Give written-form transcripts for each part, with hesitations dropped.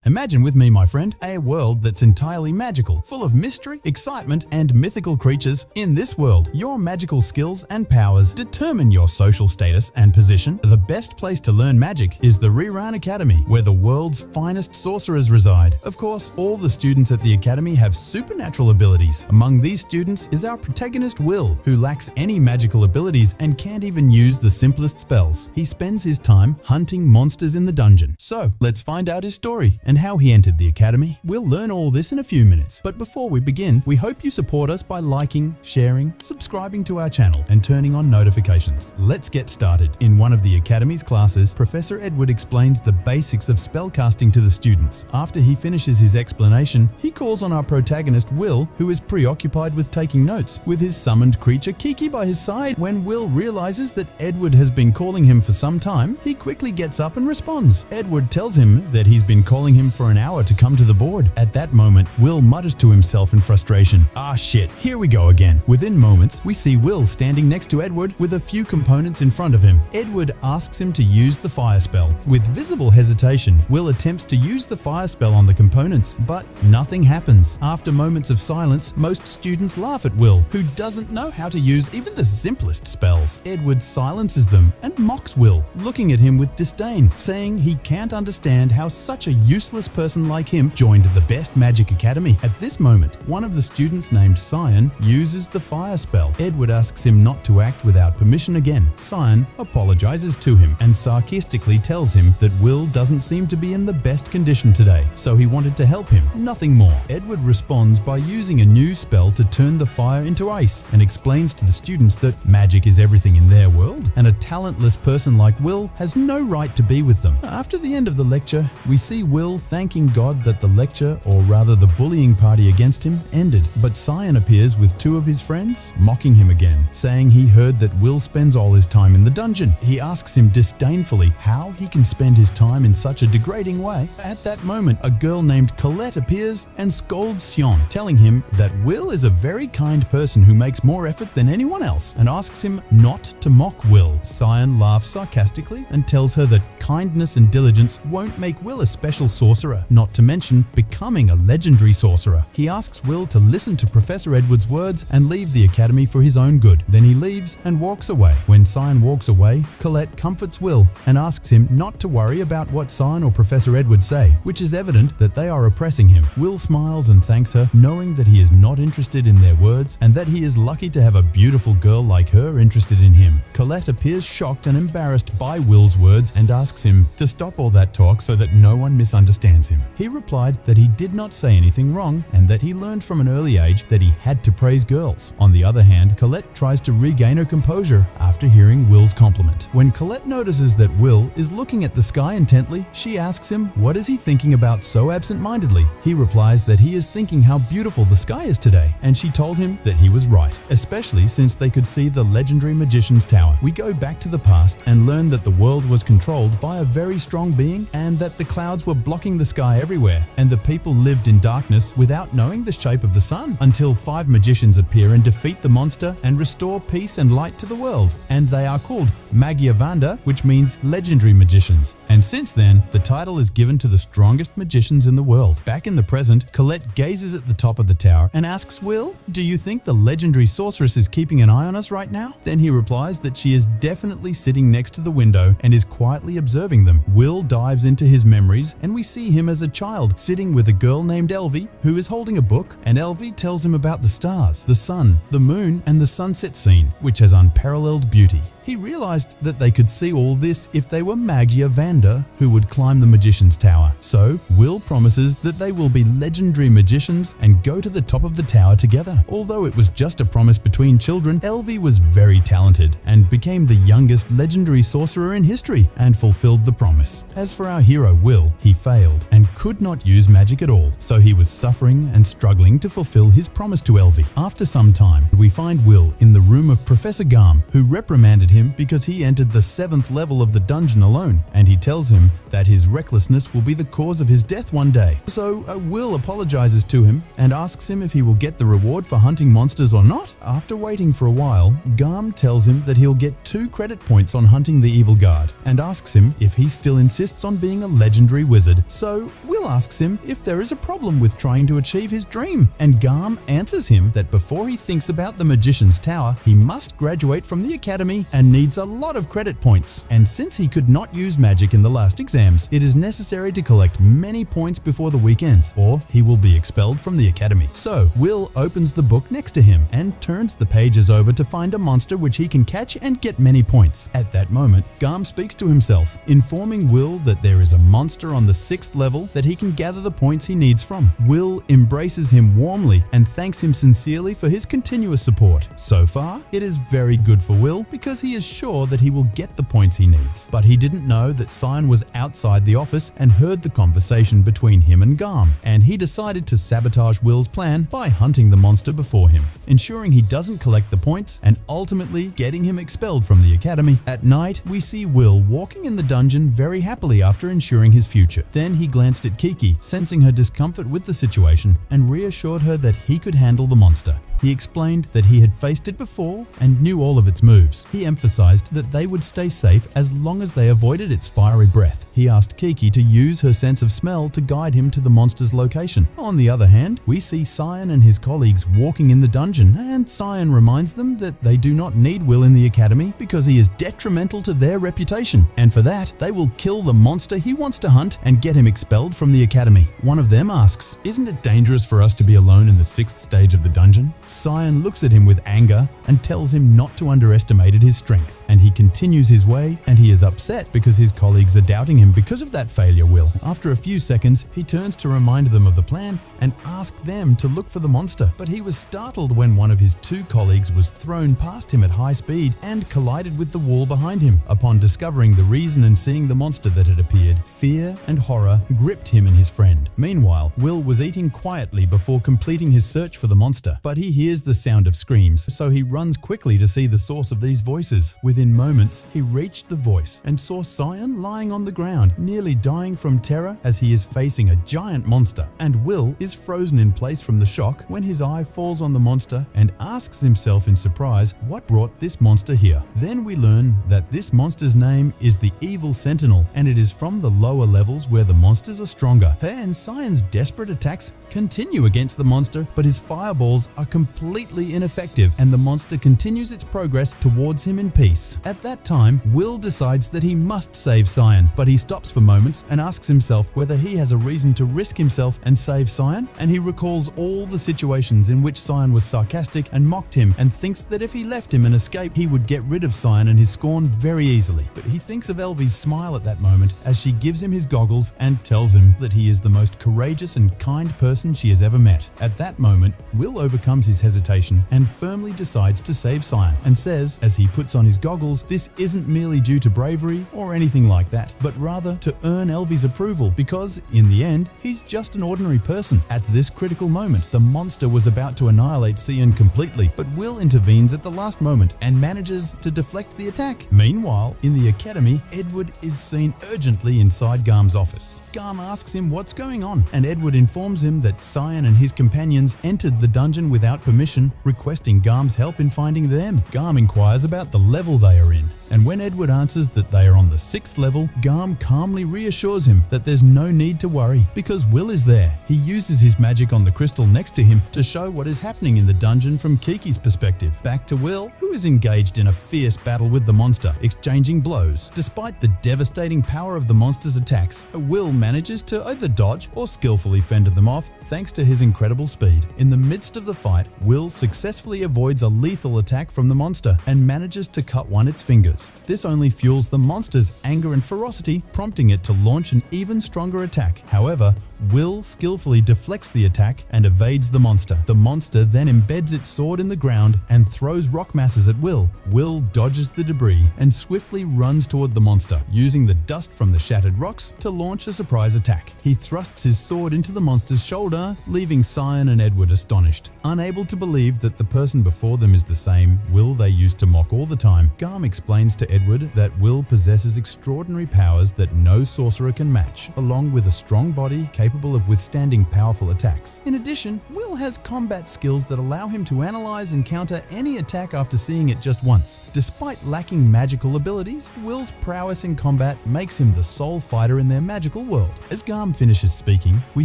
Imagine with me, my friend, a world that's entirely magical, full of mystery, excitement, and mythical creatures. In this world, your magical skills and powers determine your social status and position. The best place to learn magic is the Rerun Academy, where the world's finest sorcerers reside. Of course, all the students at the academy have supernatural abilities. Among these students is our protagonist Will, who lacks any magical abilities and can't even use the simplest spells. He spends his time hunting monsters in the dungeon. So, let's find out his story and how he entered the academy. We'll learn all this in a few minutes. But before we begin, we hope you support us by liking, sharing, subscribing to our channel, and turning on notifications. Let's get started. In one of the academy's classes, Professor Edward explains the basics of spellcasting to the students. After he finishes his explanation, he calls on our protagonist Will, who is preoccupied with taking notes, with his summoned creature Kiki by his side. When Will realizes that Edward has been calling him for some time, he quickly gets up and responds. Edward tells him that he's been calling him for an hour to come to the board. At that moment, Will mutters to himself in frustration, "Ah shit, here we go again." Within moments, we see Will standing next to Edward with a few components in front of him. Edward asks him to use the fire spell. With visible hesitation, Will attempts to use the fire spell on the components, but nothing happens. After moments of silence, most students laugh at Will, who doesn't know how to use even the simplest spells. Edward silences them and mocks Will, looking at him with disdain, saying he can't understand how such a useless person like him joined the best magic academy. At this moment, one of the students named Cyan uses the fire spell. Edward asks him not to act without permission again. Cyan apologizes to him and sarcastically tells him that Will doesn't seem to be in the best condition today, so he wanted to help him, nothing more. Edward responds by using a new spell to turn the fire into ice and explains to the students that magic is everything in their world, and a talentless person like Will has no right to be with them. After the end of the lecture, we see Will thanking God that the lecture, or rather the bullying party against him, ended. But Cyan appears with two of his friends, mocking him again, saying he heard that Will spends all his time in the dungeon. He asks him disdainfully how he can spend his time in such a degrading way. At that moment, a girl named Colette appears and scolds Sion, telling him that Will is a very kind person who makes more effort than anyone else, and asks him not to mock Will. Cyan laughs sarcastically and tells her that kindness and diligence won't make Will a special sorcerer, not to mention becoming a legendary sorcerer. He asks Will to listen to Professor Edward's words and leave the academy for his own good. Then he leaves and walks away. When Cyan walks away, Colette comforts Will and asks him not to worry about what Cyan or Professor Edward say, which is evident that they are oppressing him. Will smiles and thanks her, knowing that he is not interested in their words and that he is lucky to have a beautiful girl like her interested in him. Colette appears shocked and embarrassed by Will's words and asks him to stop all that talk so that no one misunderstands him. He replied that he did not say anything wrong and that he learned from an early age that he had to praise girls. On the other hand, Colette tries to regain her composure after hearing Will's compliment. When Colette notices that Will is looking at the sky intently, she asks him what is he thinking about so absent-mindedly. He replies that he is thinking how beautiful the sky is today, and she told him that he was right, especially since they could see the legendary magician's tower. We go back to the past and learn that the world was controlled by a very strong being and that the clouds were blocking the sky everywhere, and the people lived in darkness without knowing the shape of the sun until 5 magicians appear and defeat the monster and restore peace and light to the world. And they are called Magiavanda, which means legendary magicians. And since then, the title is given to the strongest magicians in the world. Back in the present, Colette gazes at the top of the tower and asks Will, "Do you think the legendary sorceress is keeping an eye on us right now?" Then he replies that she is definitely sitting next to the window and is quietly observing them. Will dives into his memories and we see him as a child sitting with a girl named Elvie who is holding a book, and Elvie tells him about the stars, the sun, the moon, and the sunset scene, which has unparalleled beauty. He realized that they could see all this if they were Magiavanda who would climb the magician's tower. So Will promises that they will be legendary magicians and go to the top of the tower together. Although it was just a promise between children, Elvie was very talented and became the youngest legendary sorcerer in history and fulfilled the promise. As for our hero Will, he failed and could not use magic at all, so he was suffering and struggling to fulfill his promise to Elvie. After some time, we find Will in the room of Professor Garm, who reprimanded him because he entered the 7th level of the dungeon alone, and he tells him that his recklessness will be the cause of his death one day. So Will apologizes to him and asks him if he will get the reward for hunting monsters or not. After waiting for a while, Garm tells him that he'll get 2 credit points on hunting the evil guard and asks him if he still insists on being a legendary wizard. So Will Will asks him if there is a problem with trying to achieve his dream, and Garm answers him that before he thinks about the Magician's Tower, he must graduate from the academy and needs a lot of credit points. And since he could not use magic in the last exams, it is necessary to collect many points before the week ends, or he will be expelled from the academy. So Will opens the book next to him and turns the pages over to find a monster which he can catch and get many points. At that moment, Garm speaks to himself, informing Will that there is a monster on the 6th level that he can gather the points he needs from. Will embraces him warmly and thanks him sincerely for his continuous support. So far, it is very good for Will because he is sure that he will get the points he needs. But he didn't know that Cyan was outside the office and heard the conversation between him and Garm, and he decided to sabotage Will's plan by hunting the monster before him, ensuring he doesn't collect the points and ultimately getting him expelled from the academy. At night, we see Will walking in the dungeon very happily after ensuring his future. Then he glanced at Kiki, sensing her discomfort with the situation, and reassured her that he could handle the monster. He explained that he had faced it before and knew all of its moves. He emphasized that they would stay safe as long as they avoided its fiery breath. He asked Kiki to use her sense of smell to guide him to the monster's location. On the other hand, we see Cyan and his colleagues walking in the dungeon, and Cyan reminds them that they do not need Will in the academy because he is detrimental to their reputation, and for that, they will kill the monster he wants to hunt and get him expelled from the academy. One of them asks, "Isn't it dangerous for us to be alone in the 6th stage of the dungeon?" Cyan looks at him with anger and tells him not to underestimate his strength, and he continues his way, and he is upset because his colleagues are doubting him because of that failure. Will, after a few seconds, he turns to remind them of the plan and ask them to look for the monster, but he was startled when one of his 2 colleagues was thrown past him at high speed and collided with the wall behind him. Upon discovering the reason and seeing the monster that had appeared, fear and horror gripped him and his friend. Meanwhile, Will was eating quietly before completing his search for the monster, but he hears the sound of screams, so he runs quickly to see the source of these voices. Within moments, he reached the voice and saw Cyan lying on the ground, nearly dying from terror as he is facing a giant monster, and Will is frozen in place from the shock when his eye falls on the monster and asks himself in surprise what brought this monster here. Then we learn that this monster's name is the Evil Sentinel, and it is from the lower levels where the monsters are stronger. And Cyan's desperate attacks continue against the monster, but his fireballs are completely ineffective, and the monster continues its progress towards him in peace. At that time, Will decides that he must save Cyan, but he stops for moments and asks himself whether he has a reason to risk himself and save Cyan, and he recalls all the situations in which Cyan was sarcastic and mocked him, and thinks that if he left him and escaped, he would get rid of Cyan and his scorn very easily. But he thinks of Elvie's smile at that moment as she gives him his goggles and tells him that he is the most courageous and kind person she has ever met. At that moment, Will overcomes his hesitation and firmly decides to save Cyan, and says, as he puts on his goggles, this isn't merely due to bravery or anything like that, but rather to earn Elvie's approval, because in the end, he's just an ordinary person. At this critical moment, the monster was about to annihilate Cyan completely, but Will intervenes at the last moment and manages to deflect the attack. Meanwhile, in the academy, Edward is seen urgently inside Garm's office. Garm asks him what's going on, and Edward informs him that Cyan and his companions entered the dungeon without permission, requesting Garm's help in finding them. Garm inquires about the level they are in, and when Edward answers that they are on the 6th level, Garm calmly reassures him that there's no need to worry because Will is there. He uses his magic on the crystal next to him to show what is happening in the dungeon from Kiki's perspective. Back to Will, who is engaged in a fierce battle with the monster, exchanging blows. Despite the devastating power of the monster's attacks, Will manages to either dodge or skillfully fend them off thanks to his incredible speed. In the midst of the fight, Will successfully avoids a lethal attack from the monster and manages to cut its fingers. This only fuels the monster's anger and ferocity, prompting it to launch an even stronger attack. However, Will skillfully deflects the attack and evades the monster. The monster then embeds its sword in the ground and throws rock masses at Will. Will dodges the debris and swiftly runs toward the monster, using the dust from the shattered rocks to launch a surprise attack. He thrusts his sword into the monster's shoulder, leaving Cyan and Edward astonished. Unable to believe that the person before them is the same Will they used to mock all the time, Garm explains explains to Edward that Will possesses extraordinary powers that no sorcerer can match, along with a strong body capable of withstanding powerful attacks. In addition, Will has combat skills that allow him to analyze and counter any attack after seeing it just once. Despite lacking magical abilities, Will's prowess in combat makes him the sole fighter in their magical world. As Garm finishes speaking, we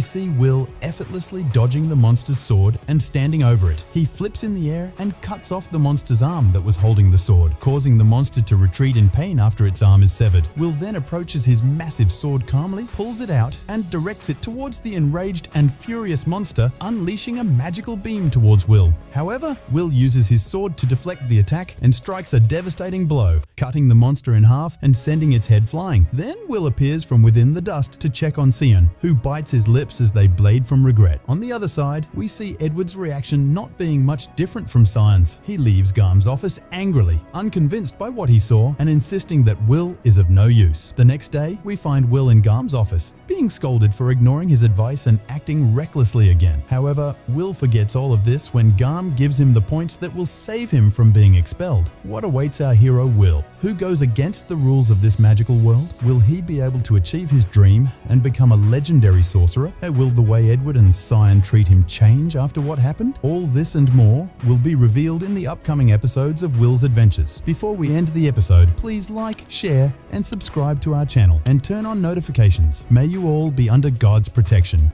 see Will effortlessly dodging the monster's sword and standing over it. He flips in the air and cuts off the monster's arm that was holding the sword, causing the monster to retreat in pain after its arm is severed. Will then approaches his massive sword calmly, pulls it out, and directs it towards the enraged and furious monster, unleashing a magical beam towards Will. However, Will uses his sword to deflect the attack and strikes a devastating blow, cutting the monster in half and sending its head flying. Then Will appears from within the dust to check on Sion, who bites his lips as they bleed from regret. On the other side, we see Edward's reaction not being much different from Sion's. He leaves Garm's office angrily, unconvinced by what he saw and insisting that Will is of no use. The next day, we find Will in Garm's office, being scolded for ignoring his advice and acting recklessly again. However, Will forgets all of this when Garm gives him the points that will save him from being expelled. What awaits our hero Will, who goes against the rules of this magical world? Will he be able to achieve his dream and become a legendary sorcerer? Or will the way Edward and Sion treat him change after what happened? All this and more will be revealed in the upcoming episodes of Will's Adventures. Before we end the episode, please like, share, and subscribe to our channel and turn on notifications. May you all be under God's protection.